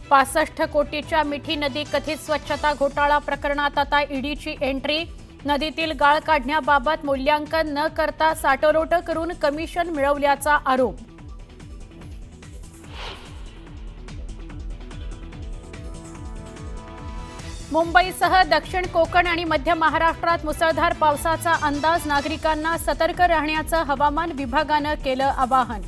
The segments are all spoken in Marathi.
65 कोटीच्या मिठी नदी कथित स्वच्छता घोटाळा प्रकरणात आता ईडीची एंट्री। नदीतील गाळ काढण्याबाबत मूल्यांकन न करता साठवलोट करून कमिशन मिळवल्याचा आरोप। मुंबईसह दक्षिण कोकण आणि मध्य महाराष्ट्रात मुसळधार पावसाचा अंदाज। नागरिकांना सतर्क राहण्याचं हवामान विभागानं केलं आवाहन।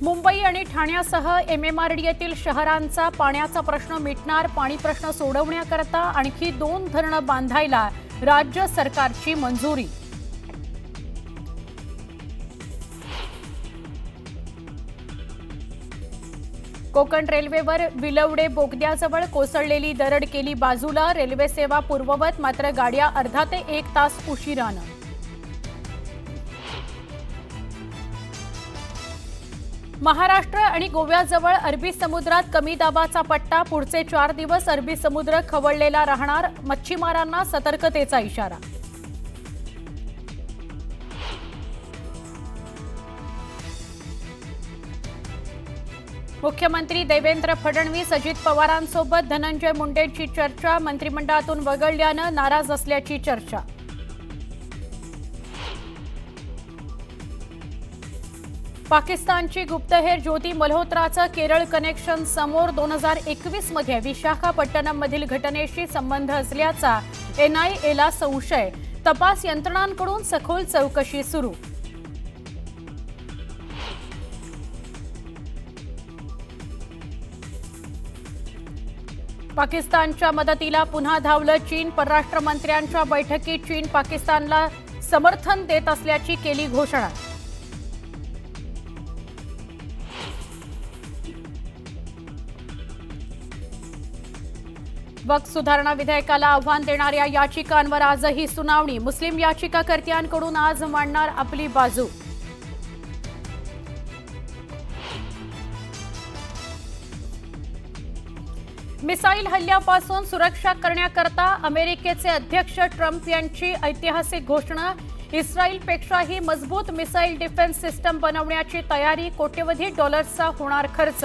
मुंबई आणि ठाण्यासह एमएमआरडीएतील शहरांचा पाण्याचा प्रश्न मिटणार। पाणी प्रश्न सोडवण्याकरता आणखी 2 धरणं बांधायला राज्य सरकारची मंजुरी। कोकण रेल्वेवर विलवडे बोगद्याजवळ कोसळलेली दरड केली बाजूला। रेल्वे सेवा पूर्ववत, मात्र गाड्या अर्धा ते 1 तास उशिरानं। महाराष्ट्र आणि गोव्याजवळ अरबी समुद्रात कमी दाबाचा पट्टा। पुढचे 4 दिवस अरबी समुद्र खवळलेला राहणार। मच्छीमारांना सतर्कतेचा इशारा। मुख्यमंत्री देवेंद्र फडणवीस अजित पवारांसोबत धनंजय मुंडेंची चर्चा। मंत्रिमंडळातून वगळल्यानं नाराज असल्याची चर्चा। पाकिस्तानची गुप्तहेर ज्योती मल्होत्राचं केरळ कनेक्शन समोर। 2021 मध्ये विशाखापट्टणममधील घटनेशी संबंध असल्याचा एनआयएला संशय। तपास यंत्रणांकडून सखोल चौकशी सुरू। पाकिस्तानच्या मदतीला पुन्हा धावलं चीन। परराष्ट्र मंत्र्यांच्या बैठकीत चीन पाकिस्तानला समर्थन देत असल्याची केली घोषणा। वक्फ सुधारणा विधेयकाला आव्हान देणाऱ्या याचिकांवर आजही सुनावणी। मुस्लिम याचिकाकर्त्यांकडून आज मांडणार आपली बाजू। मिसाईल हल्ल्यापासून सुरक्षा करण्याकरता अमेरिकेचे अध्यक्ष ट्रम्प यांची ऐतिहासिक घोषणा। इस्रायलपेक्षाही मजबूत मिसाईल डिफेन्स सिस्टम बनवण्याची तयारी। कोट्यवधी डॉलर्सचा होणार खर्च।